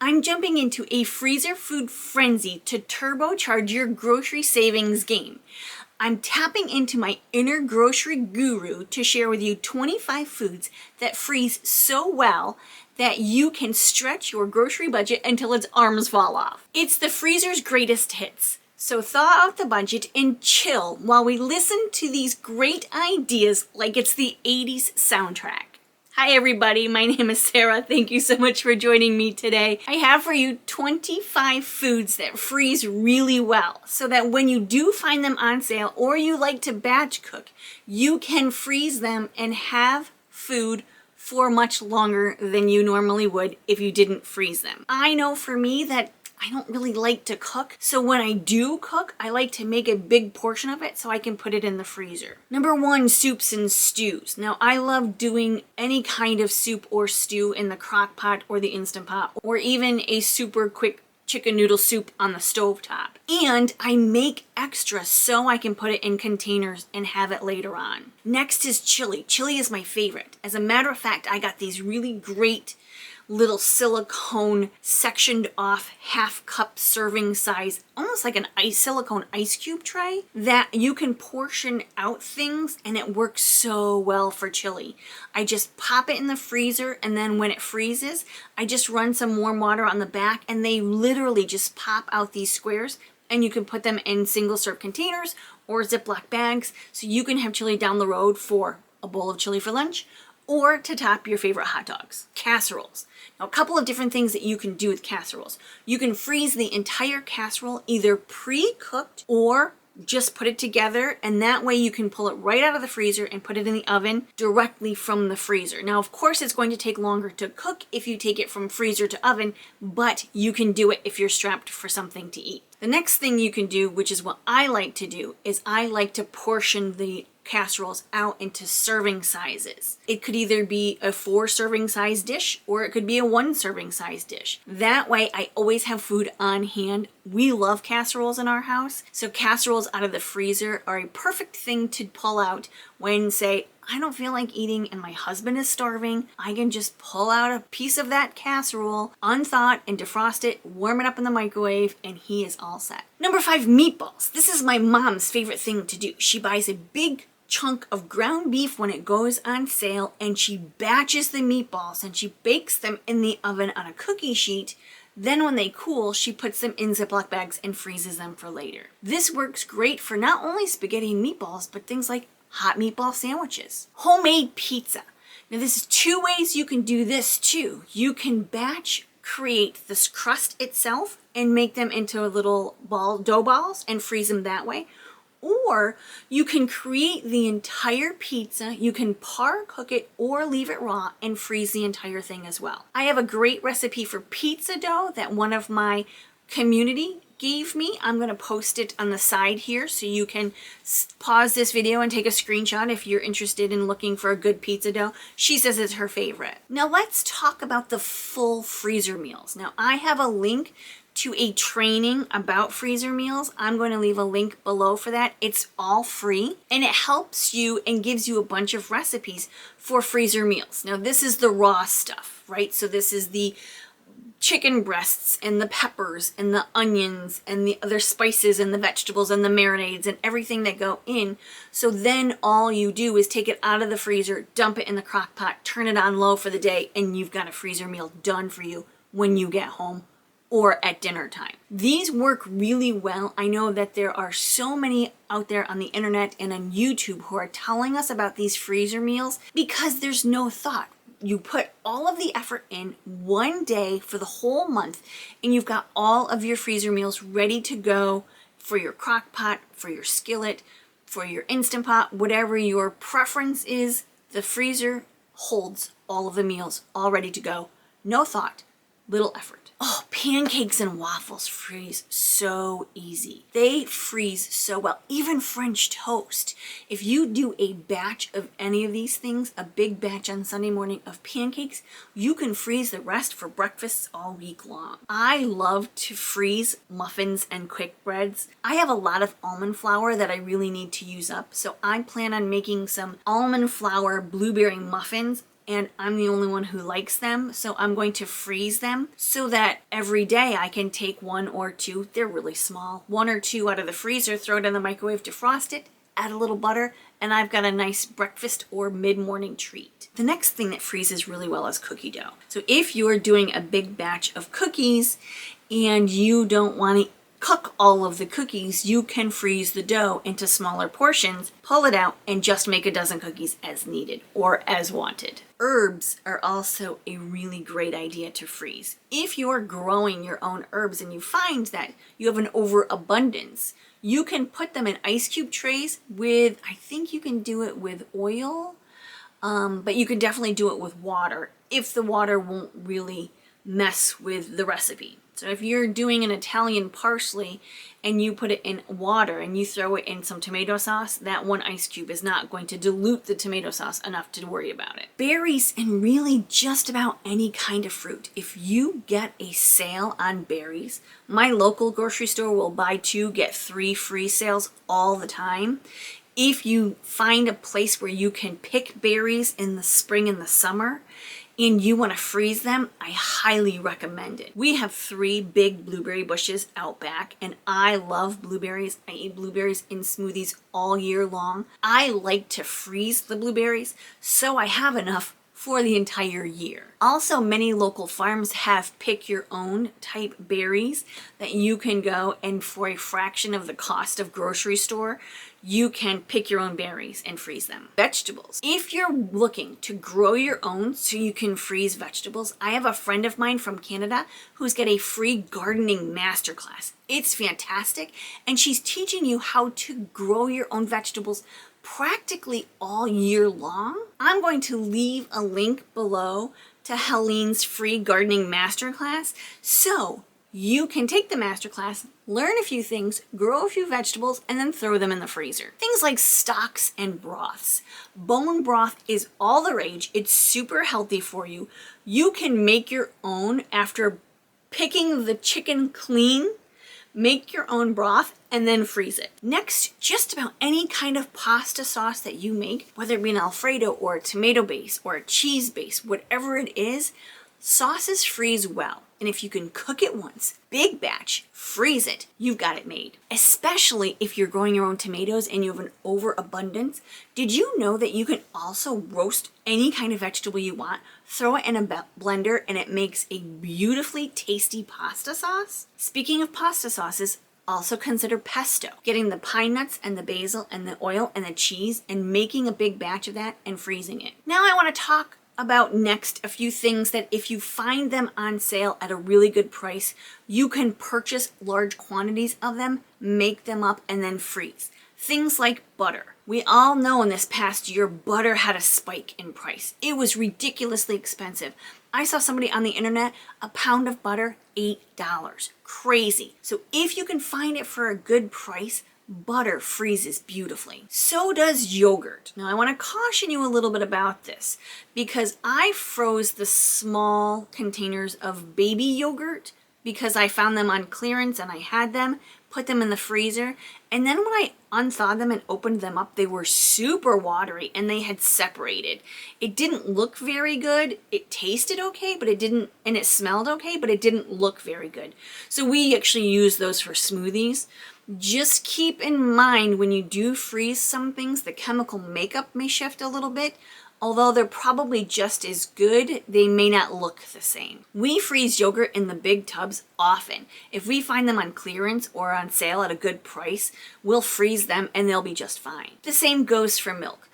I'm jumping into a freezer food frenzy to turbocharge your grocery savings game. I'm tapping into my inner grocery guru to share with you 25 foods that freeze so well that you can stretch your grocery budget until its arms fall off. It's the freezer's greatest hits. So thaw out the budget and chill while we listen to these great ideas like it's the 80s soundtrack. Hi everybody, my name is Sarah. Thank you so much for joining me today. I have for you 25 foods that freeze really well so that when you do find them on sale or you like to batch cook, you can freeze them and have food for much longer than you normally would if you didn't freeze them. I know for me that I don't really like to cook, so when I do cook, I like to make a big portion of it so I can put it in the freezer. Number 1, soups and stews. Now, I love doing any kind of soup or stew in the crock pot or the Instant Pot, or even a super quick chicken noodle soup on the stovetop. And I make extra so I can put it in containers and have it later on. Next is chili. Chili is my favorite. As a matter of fact, I got these really great little silicone sectioned off half cup serving size, almost like an silicone ice cube tray that you can portion out things, and it works so well for chili. I just pop it in the freezer, and then when it freezes, I just run some warm water on the back, and they literally just pop out these squares, and you can put them in single serve containers or Ziploc bags so you can have chili down the road for a bowl of chili for lunch or to top your favorite hot dogs. Casseroles. Now, a couple of different things that you can do with casseroles. You can freeze the entire casserole either pre-cooked or just put it together, and that way you can pull it right out of the freezer and put it in the oven directly from the freezer. Now, of course, it's going to take longer to cook if you take it from freezer to oven, but you can do it if you're strapped for something to eat. The next thing you can do, which is what I like to do, is I like to portion the casseroles out into serving sizes. It could either be a 4 serving size dish or it could be a 1 serving size dish. That way I always have food on hand. We love casseroles in our house, so casseroles out of the freezer are a perfect thing to pull out when, say, I don't feel like eating and my husband is starving. I can just pull out a piece of that casserole, unthaw it and defrost it, warm it up in the microwave, and he is all set. Number 5, meatballs. This is my mom's favorite thing to do. She buys a big chunk of ground beef when it goes on sale, and she batches the meatballs and she bakes them in the oven on a cookie sheet. Then when they cool, she puts them in Ziploc bags and freezes them for later. This works great for not only spaghetti and meatballs, but things like hot meatball sandwiches. Homemade pizza. Now, this is 2 ways you can do this too. You can batch create this crust itself and make them into little dough balls and freeze them that way. Or you can create the entire pizza, you can par cook it or leave it raw and freeze the entire thing as well. I have a great recipe for pizza dough that one of my community gave me. I'm going to post it on the side here so you can pause this video and take a screenshot if you're interested in looking for a good pizza dough. She says it's her favorite. Now let's talk about the full freezer meals. Now I have a link to a training about freezer meals. I'm going to leave a link below for that. It's all free and it helps you and gives you a bunch of recipes for freezer meals. Now this is the raw stuff, right? So this is the chicken breasts and the peppers and the onions and the other spices and the vegetables and the marinades and everything that go in. So then all you do is take it out of the freezer, dump it in the crock pot, turn it on low for the day, and you've got a freezer meal done for you when you get home or at dinner time. These work really well. I know that there are so many out there on the internet and on YouTube who are telling us about these freezer meals because there's no thought. You put all of the effort in one day for the whole month, and you've got all of your freezer meals ready to go for your crock pot, for your skillet, for your Instant Pot, whatever your preference is. The freezer holds all of the meals all ready to go. No thought, little effort. Oh, pancakes and waffles freeze so easy. They freeze so well. Even French toast. If you do a batch of any of these things, a big batch on Sunday morning of pancakes, you can freeze the rest for breakfasts all week long. I love to freeze muffins and quick breads. I have a lot of almond flour that I really need to use up, so I plan on making some almond flour blueberry muffins and I'm the only one who likes them, so I'm going to freeze them so that every day I can take one or two, they're really small, one or two out of the freezer, throw it in the microwave, defrost it, add a little butter, and I've got a nice breakfast or mid-morning treat. The next thing that freezes really well is cookie dough. So if you're doing a big batch of cookies and you don't want to cook all of the cookies, you can freeze the dough into smaller portions, pull it out, and just make a dozen cookies as needed or as wanted. Herbs are also a really great idea to freeze. If you're growing your own herbs and you find that you have an overabundance, you can put them in ice cube trays with, I think you can do it with oil, but you can definitely do it with water if the water won't really mess with the recipe. So if you're doing an Italian parsley and you put it in water and you throw it in some tomato sauce, that one ice cube is not going to dilute the tomato sauce enough to worry about it. Berries and really just about any kind of fruit. If you get a sale on berries, my local grocery store will buy 2, get 3 free sales all the time. If you find a place where you can pick berries in the spring and the summer, and you want to freeze them, I highly recommend it. We have 3 big blueberry bushes out back, and I love blueberries. I eat blueberries in smoothies all year long. I like to freeze the blueberries so I have enough for the entire year. Also, many local farms have pick your own type berries that you can go and for a fraction of the cost of grocery store, you can pick your own berries and freeze them. Vegetables. If you're looking to grow your own so you can freeze vegetables, I have a friend of mine from Canada who's got a free gardening masterclass. It's fantastic, and she's teaching you how to grow your own vegetables practically all year long. I'm going to leave a link below to Helene's free gardening masterclass so you can take the masterclass, learn a few things, grow a few vegetables, and then throw them in the freezer. Things like stocks and broths. Bone broth is all the rage. It's super healthy for you. You can make your own after picking the chicken clean. Make your own broth and then freeze it. Next, just about any kind of pasta sauce that you make, whether it be an Alfredo or a tomato base or a cheese base, whatever it is, sauces freeze well. And if you can cook it once, big batch, freeze it, you've got it made. Especially if you're growing your own tomatoes and you have an overabundance. Did you know that you can also roast any kind of vegetable you want, throw it in a blender, and it makes a beautifully tasty pasta sauce? Speaking of pasta sauces, also consider pesto. Getting the pine nuts and the basil and the oil and the cheese and making a big batch of that and freezing it. Now I want to talk about next a few things that if you find them on sale at a really good price, you can purchase large quantities of them, make them up, and then freeze. Things like butter. We all know in this past year, butter had a spike in price. It was ridiculously expensive. I saw somebody on the internet, a pound of butter, $8. Crazy. So if you can find it for a good price, butter freezes beautifully. So does yogurt. Now I want to caution you a little bit about this because I froze the small containers of baby yogurt because I found them on clearance and I had them, put them in the freezer, and then when I unthawed them and opened them up, they were super watery and they had separated. It didn't look very good. It tasted okay, but it didn't, and it smelled okay, but it didn't look very good. So we actually use those for smoothies. Just keep in mind when you do freeze some things, the chemical makeup may shift a little bit. Although they're probably just as good, they may not look the same. We freeze yogurt in the big tubs often. If we find them on clearance or on sale at a good price, we'll freeze them and they'll be just fine. The same goes for milk.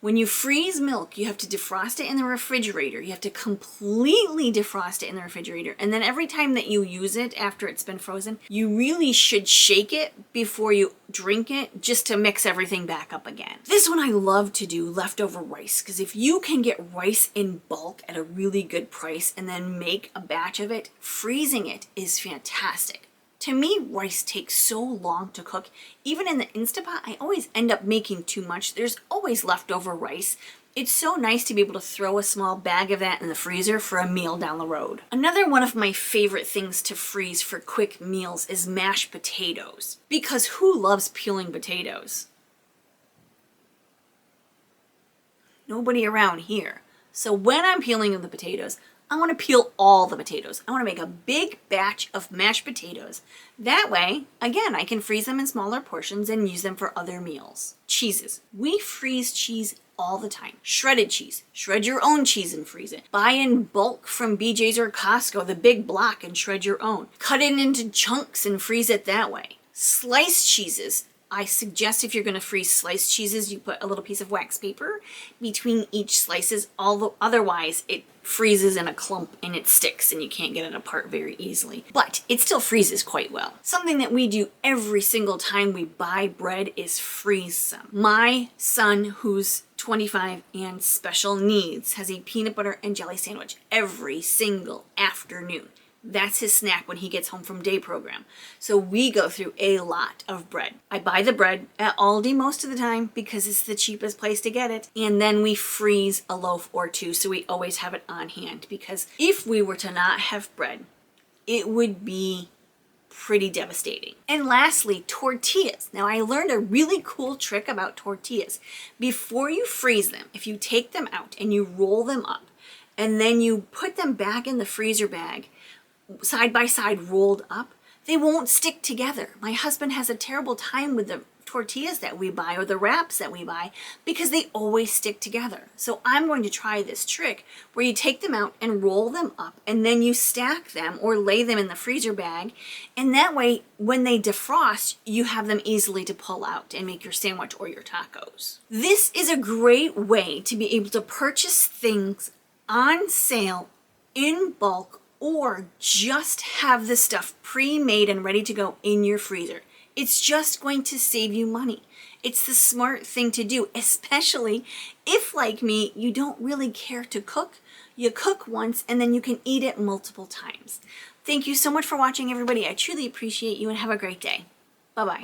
When you freeze milk, you have to defrost it in the refrigerator. You have to completely defrost it in the refrigerator. And then every time that you use it after it's been frozen, you really should shake it before you drink it just to mix everything back up again. This one I love to do, leftover rice, because if you can get rice in bulk at a really good price and then make a batch of it, freezing it is fantastic. To me, rice takes so long to cook. Even in the Instapot, I always end up making too much. There's always leftover rice. It's so nice to be able to throw a small bag of that in the freezer for a meal down the road. Another one of my favorite things to freeze for quick meals is mashed potatoes. Because who loves peeling potatoes? Nobody around here. So when I'm peeling the potatoes, I want to peel all the potatoes. I want to make a big batch of mashed potatoes. That way, again, I can freeze them in smaller portions and use them for other meals. Cheeses. We freeze cheese all the time. Shredded cheese. Shred your own cheese and freeze it. Buy in bulk from BJ's or Costco, the big block, and shred your own. Cut it into chunks and freeze it that way. Sliced cheeses. I suggest if you're going to freeze sliced cheeses, you put a little piece of wax paper between each slices, although otherwise it freezes in a clump and it sticks and you can't get it apart very easily. But it still freezes quite well. Something that we do every single time we buy bread is freeze some. My son, who's 25 and special needs, has a peanut butter and jelly sandwich every single afternoon. That's his snack when he gets home from day program. So we go through a lot of bread. I buy the bread at Aldi most of the time because it's the cheapest place to get it. And then we freeze a loaf or two so we always have it on hand, because if we were to not have bread, it would be pretty devastating. And lastly, tortillas. Now I learned a really cool trick about tortillas. Before you freeze them, if you take them out and you roll them up and then you put them back in the freezer bag, side by side rolled up, they won't stick together. My husband has a terrible time with the tortillas that we buy or the wraps that we buy because they always stick together. So I'm going to try this trick where you take them out and roll them up and then you stack them or lay them in the freezer bag, and that way when they defrost you have them easily to pull out and make your sandwich or your tacos. This is a great way to be able to purchase things on sale in bulk or just have the stuff pre-made and ready to go in your freezer. It's just going to save you money. It's the smart thing to do, especially if, like me, you don't really care to cook. You cook once and then you can eat it multiple times. Thank you so much for watching, everybody. I truly appreciate you and have a great day. Bye-bye.